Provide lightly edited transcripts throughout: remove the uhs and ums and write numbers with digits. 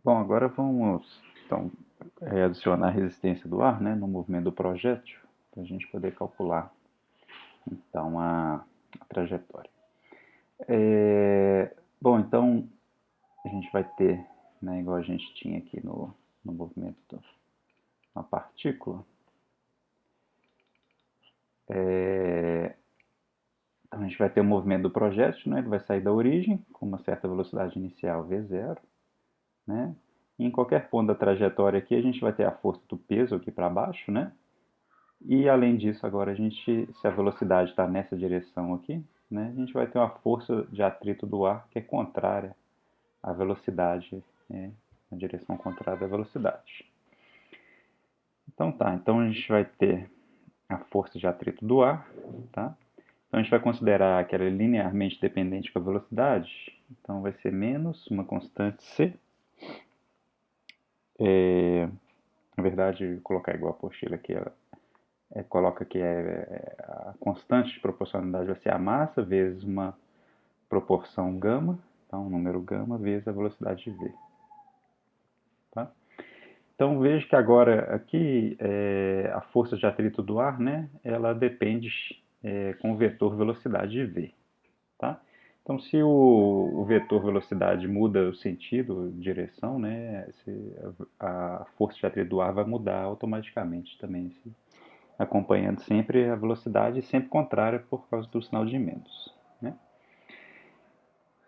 Bom, agora vamos então adicionar a resistência do ar, né, no movimento do projétil, para a gente poder calcular então a trajetória. Bom, então a gente vai ter, né, igual a gente tinha aqui no movimento da partícula, então a gente vai ter o movimento do projétil, né, ele vai sair da origem com uma certa velocidade inicial v0, né? E em qualquer ponto da trajetória aqui a gente vai ter a força do peso aqui para baixo, né? E além disso, agora a gente, se a velocidade está nessa direção aqui, né, a gente vai ter uma força de atrito do ar que é contrária à velocidade, né, na direção contrária da velocidade. Então tá, então a gente vai ter a força de atrito do ar, tá? Então a gente vai considerar que ela é linearmente dependente com a velocidade, então vai ser menos uma constante C. Na verdade, colocar igual a apostila aqui, coloca que a constante de proporcionalidade vai ser a massa vezes uma proporção gama, então o número gama vezes a velocidade de v. Tá? Então veja que agora aqui a força de atrito do ar, né, ela depende com o vetor velocidade de v. Tá? Então se o vetor velocidade muda o sentido, direção, né, a força de atrito do ar vai mudar automaticamente também, acompanhando sempre a velocidade e sempre contrária por causa do sinal de menos. Né?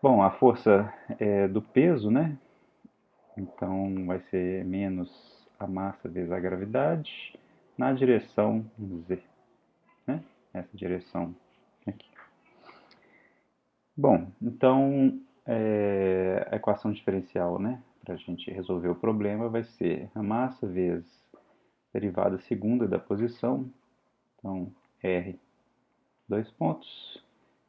Bom, a força do peso, né? Então vai ser menos a massa vezes a gravidade na direção z, né? Essa direção aqui. Bom, então a equação diferencial, né? Para a gente resolver o problema vai ser a massa vezes a derivada segunda da posição, então R, dois pontos,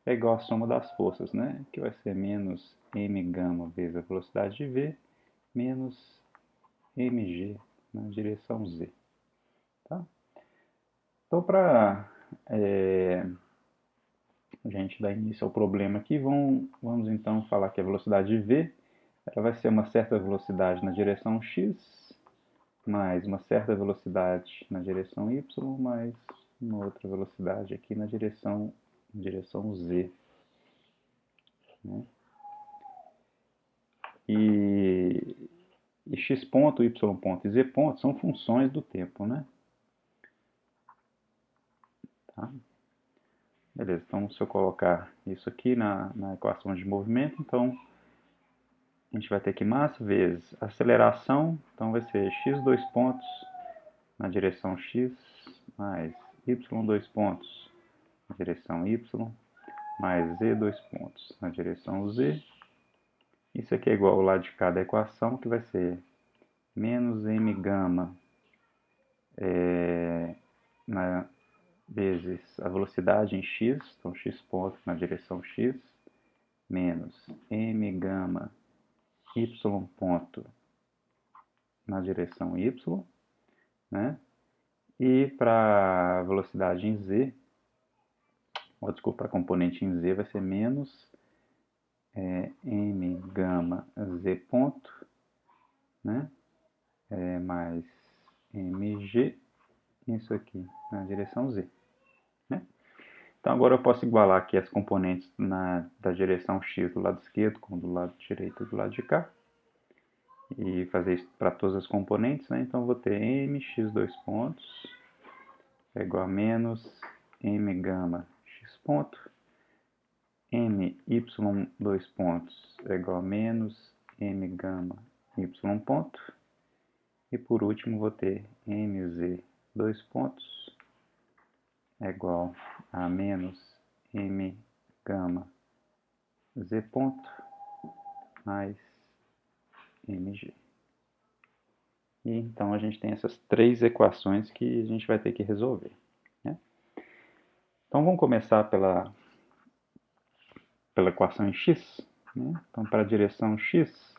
é igual à soma das forças, né? Que vai ser menos m gama vezes a velocidade de v, menos mg na direção z. Tá? Então, para a gente dar início ao problema aqui, vamos então falar que a velocidade de v ela vai ser uma certa velocidade na direção x, mais uma certa velocidade na direção y, mais uma outra velocidade aqui na direção z. Né? E x ponto, y ponto e z ponto são funções do tempo, né? Tá? Beleza, então se eu colocar isso aqui na equação de movimento, então a gente vai ter que massa vezes aceleração, então vai ser x dois pontos na direção x, mais y dois pontos na direção y, mais z dois pontos na direção z. Isso aqui é igual ao lado de cada equação, que vai ser menos m gama vezes a velocidade em x, então x ponto na direção x, menos m gama y ponto na direção y, né? E para a velocidade em z, ou desculpa, a componente em z vai ser menos m gama z ponto, né? Mais mg, isso aqui na direção z. Né? Então agora eu posso igualar aqui as componentes da direção x do lado esquerdo com do lado direito do lado de cá. E fazer isso para todas as componentes, né? Então eu vou ter m x dois pontos é igual a menos m gama x ponto, m y dois pontos é igual a menos m gama y ponto, e por último vou ter mz dois pontos é igual a menos m gama z ponto mais mg. E então a gente tem essas três equações que a gente vai ter que resolver. Né? Então vamos começar pela equação em x. Né? Então para a direção x,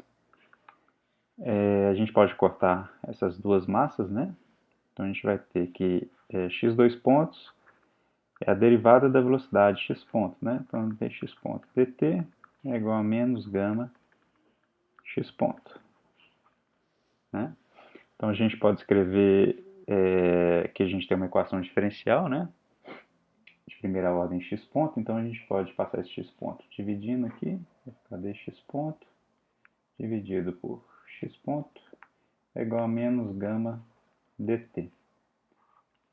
a gente pode cortar essas duas massas. Né? Então a gente vai ter que x dois pontos é a derivada da velocidade x ponto. Né? Então dx ponto dt é igual a menos gama x ponto. né? Então a gente pode escrever que a gente tem uma equação diferencial, né? De primeira ordem x ponto, então a gente pode passar esse x ponto dividindo aqui, vai ficar dx ponto dividido por x ponto é igual a menos gama dt.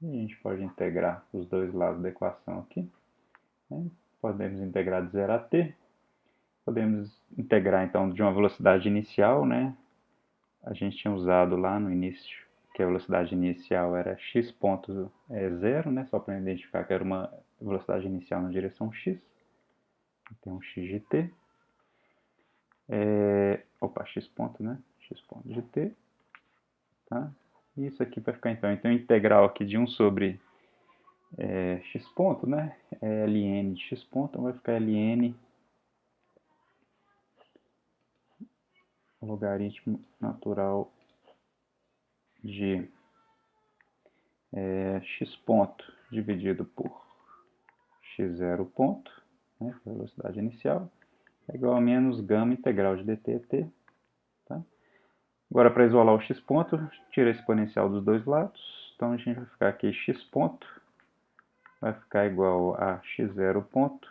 E a gente pode integrar os dois lados da equação aqui, né? Podemos integrar de 0 a t, podemos integrar então de uma velocidade inicial, né? A gente tinha usado lá no início que a velocidade inicial era x ponto 0, né? Só para identificar que era uma velocidade inicial na direção x. Então, x de t. X ponto, né? X ponto de t. Tá? E isso aqui vai ficar então. Então, integral aqui de 1 sobre x ponto, né? É ln de x ponto, então vai ficar ln logaritmo natural de x ponto dividido por x0 ponto, né, velocidade inicial, é igual a menos gama integral de dt a t. Tá? Agora, para isolar o x ponto, tira a exponencial dos dois lados. Então, a gente vai ficar aqui x ponto vai ficar igual a x0 ponto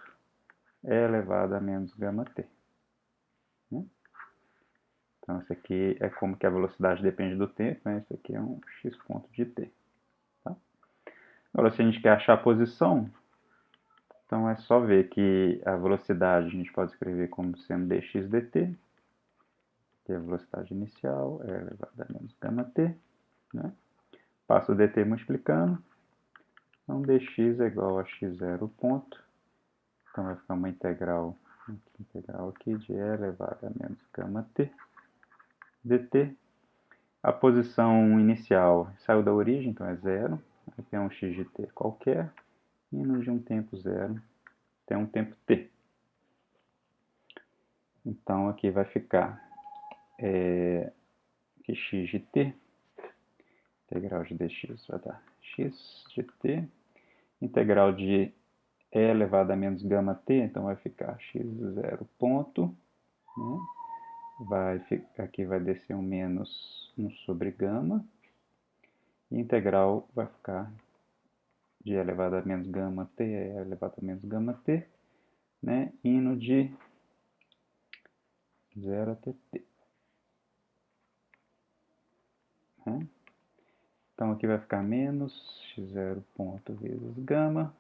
elevado a menos gama t. Né? Então, isso aqui é como que a velocidade depende do tempo, né? Isso aqui é um x ponto de t. Tá? Agora, se a gente quer achar a posição, então é só ver que a velocidade a gente pode escrever como sendo dx dt, que é a velocidade inicial, é elevado a menos gama t. Né? Passo o dt multiplicando, então dx é igual a x0 ponto, então vai ficar uma integral aqui de e elevado a menos gama t dt. A posição inicial saiu da origem, então é zero. Aqui é um x de t qualquer, indo de um tempo zero até um tempo t. Então aqui vai ficar que x de t, integral de dx vai dar x de t, integral de e elevado a menos gama t, então vai ficar x0 ponto, né? Aqui vai descer um menos 1 sobre gama, e integral vai ficar de e elevado a menos gama t, e elevado a menos gama t, né? Indo de 0 até t. Né? Então aqui vai ficar menos x0 ponto vezes gama,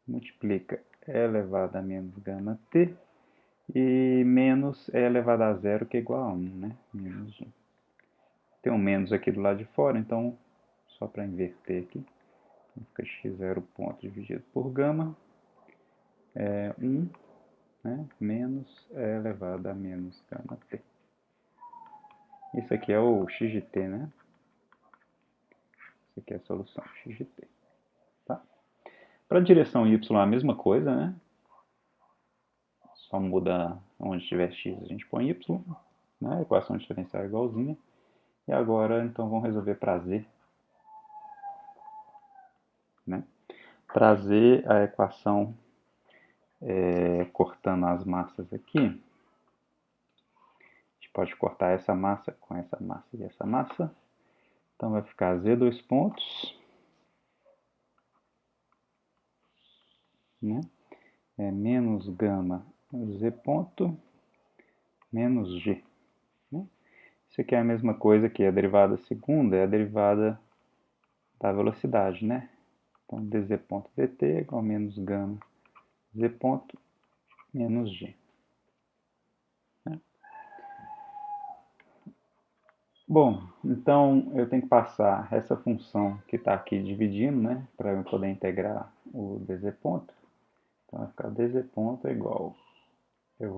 multiplica e elevado a menos gama t, e menos e elevado a zero, que é igual a 1, né? Menos 1. Tem um menos aqui do lado de fora, então, só para inverter aqui, fica x0 ponto dividido por gama, é 1, né? Menos e elevado a menos gama t. Isso aqui é o x de t, né? Isso aqui é a solução x de t. Tá? Para a direção y é a mesma coisa, né? Só muda onde tiver x, a gente põe y, né? A equação diferencial é igualzinha. E agora, então, vamos resolver para z. Né? Para z, a equação, cortando as massas aqui, a gente pode cortar essa massa com essa massa e essa massa. Então, vai ficar z dois pontos, né? Menos gama z ponto menos g. Né? Isso aqui é a mesma coisa que a derivada segunda, é a derivada da velocidade, né? Então, dz ponto dt é igual a menos gama z ponto menos g. Né? Bom, então eu tenho que passar essa função que está aqui dividindo, né? Para eu poder integrar o dz ponto. Então vai ficar dz ponto é igual. Eu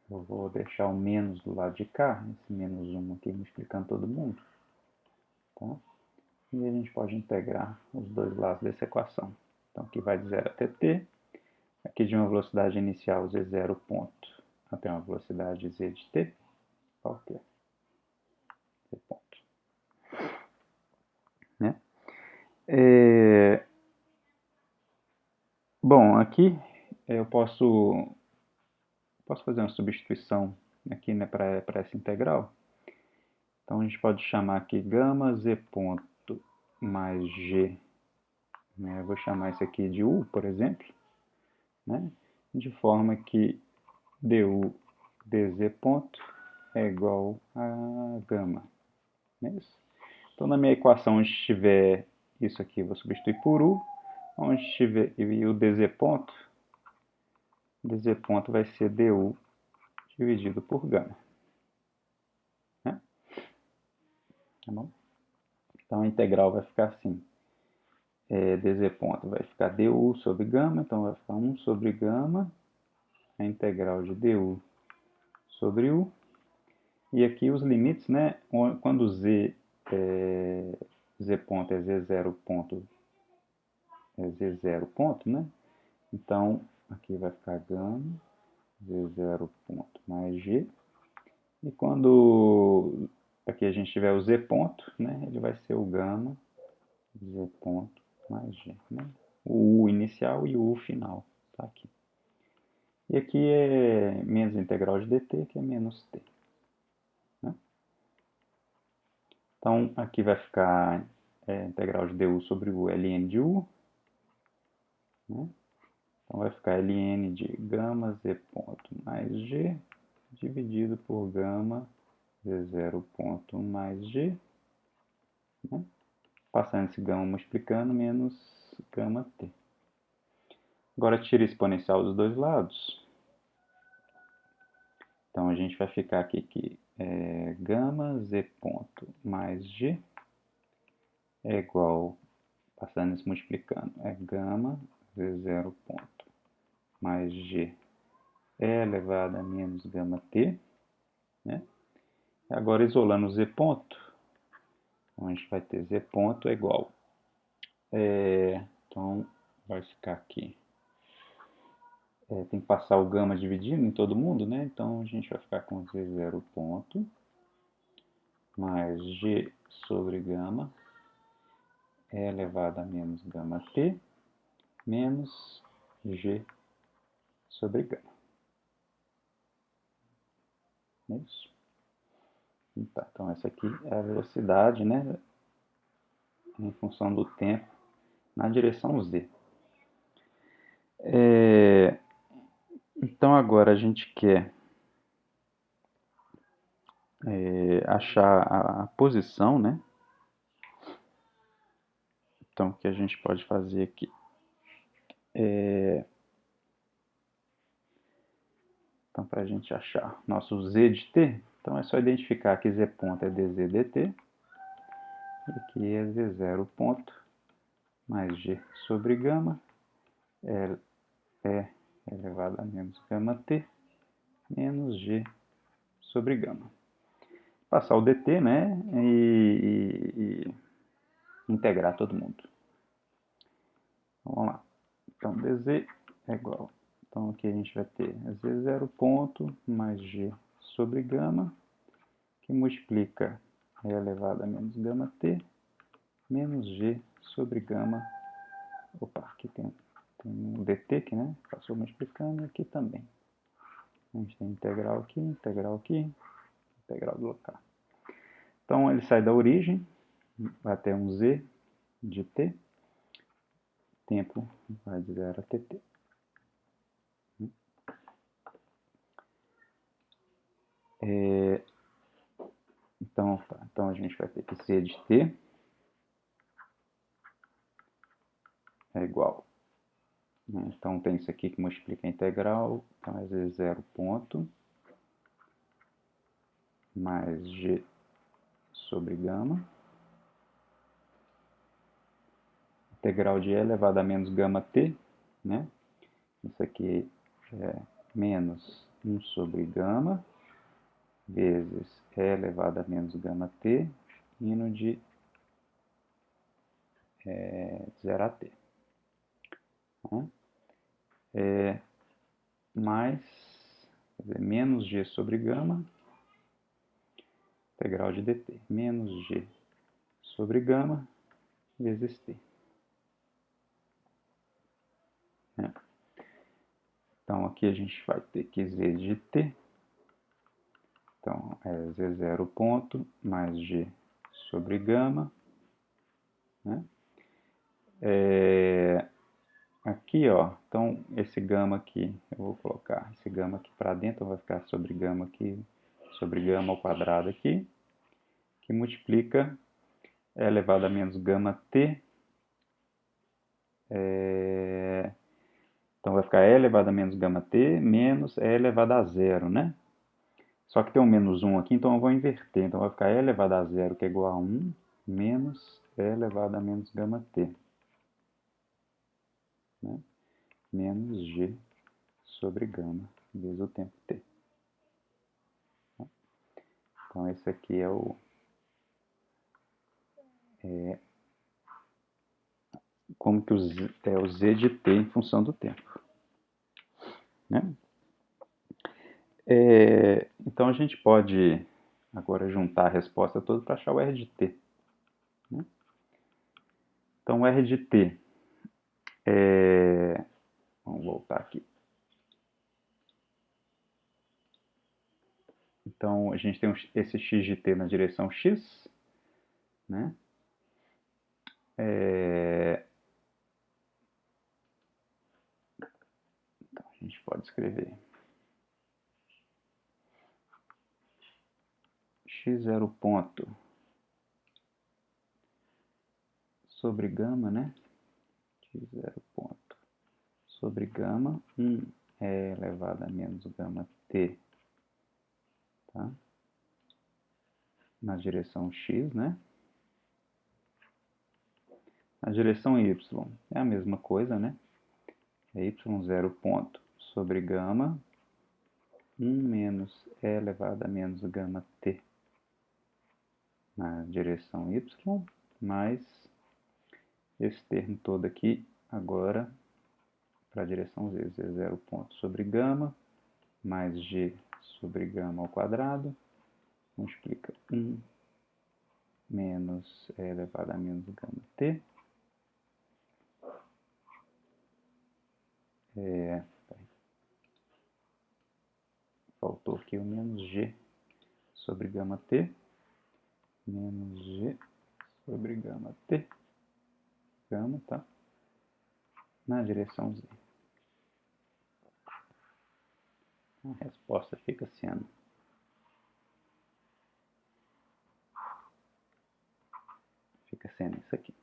vou deixar o menos do lado de cá, esse menos 1 aqui multiplicando todo mundo. Tá? E a gente pode integrar os dois lados dessa equação. Então aqui vai de 0 até t. Aqui de uma velocidade inicial z0 ponto até uma velocidade z de t. Qual que é? Z ponto. Né? Bom, aqui eu posso fazer uma substituição aqui, né, para essa integral. Então, a gente pode chamar aqui gama z ponto mais g, né? Eu vou chamar isso aqui de u, por exemplo, né? De forma que du dz ponto é igual a gama. Não é isso? Então, na minha equação, onde estiver isso aqui, eu vou substituir por u. Onde estiver e o dz ponto vai ser du dividido por gama. Né? Tá bom? Então, a integral vai ficar assim. Dz ponto vai ficar du sobre gama, então vai ficar 1 sobre gama, a integral de du sobre u. E aqui os limites, né? Quando z ponto é z0 ponto, z0 ponto, né? Então, aqui vai ficar gama, z0 ponto mais g. E quando aqui a gente tiver o z ponto, né? Ele vai ser o gama, z ponto mais g, né? O u inicial e o u final, tá aqui. E aqui é menos integral de dt, que é menos t. Né? Então, aqui vai ficar integral de du sobre o ln de u. Né? Então, vai ficar ln de gama z ponto mais g dividido por gama z0 ponto mais g. Né? Passando esse gama multiplicando, menos gama t. Agora, tira a exponencial dos dois lados. Então, a gente vai ficar aqui que gama z ponto mais g é igual, passando isso multiplicando, é gama z0 ponto mais g elevado a menos gama t. Né? Agora, isolando o z ponto, então a gente vai ter z ponto é igual. Então, vai ficar aqui. Tem que passar o gama dividindo em todo mundo, né? Então, a gente vai ficar com z0 ponto mais g sobre gama elevado a menos gama t menos g sobre gama. É isso. Tá, então, essa aqui é a velocidade, né? Em função do tempo na direção z. Então, agora a gente quer achar a posição, né? Então, o que a gente pode fazer aqui? Então, para a gente achar nosso z de t, então é só identificar que z ponto é dz dt, e aqui é z0 ponto mais g sobre gama, é elevado a menos gama t, menos g sobre gama. Passar o dt, né, e integrar todo mundo. Então, vamos lá. Então, dz é igual. Então, aqui a gente vai ter z0 ponto mais g sobre gama, que multiplica e elevado a menos gama t, menos g sobre gama. Opa, aqui tem um dt que, né, passou multiplicando, e aqui também. A gente tem integral aqui, integral do local. Então, ele sai da origem, vai ter um z de t, tempo vai de 0 a tt. Então, a gente vai ter que z de t é igual. Então, tem isso aqui que multiplica a integral, então é z0 ponto mais g sobre gama, integral de e elevado a menos gama t, né? Isso aqui é menos 1 sobre gama, vezes e elevado a menos gama t, indo de 0 a t. Mais, menos g sobre gama, integral de dt, menos g sobre gama, vezes t. Então, aqui a gente vai ter que z de t Então, é Z0 ponto mais G sobre gama, né? Aqui, ó, então esse gama aqui, eu vou colocar esse gama aqui para dentro, vai ficar sobre gama aqui, sobre gama ao quadrado aqui, que multiplica E elevado a menos gama T. Então vai ficar E elevado a menos gama T menos E elevado a zero, né? Só que tem um menos 1 aqui, então eu vou inverter. Então vai ficar E elevado a zero, que é igual a 1, menos E elevado a menos gama T. Né? Menos G sobre gama, vezes o tempo T. Então esse aqui é o... como que é o Z de T em função do tempo. Né? Então a gente pode agora juntar a resposta toda para achar o R de T. Né? Então o R de T é... Vamos voltar aqui. Então a gente tem esse X de T na direção X. Né? Então a gente pode escrever x0 ponto sobre gama, né? x0 ponto sobre gama, 1 é elevado a menos gama t, tá? Na direção x, né? Na direção y é a mesma coisa, né? É y0 ponto sobre gama, 1 menos e elevado a menos gama t na direção y, mais esse termo todo aqui agora para a direção z, z0 ponto sobre gama, mais g sobre gama ao quadrado, multiplica 1 menos e elevado a menos gama t. Faltou aqui o menos g sobre gama t, menos g sobre gama t, gama, tá? Na direção z. A resposta fica sendo isso aqui.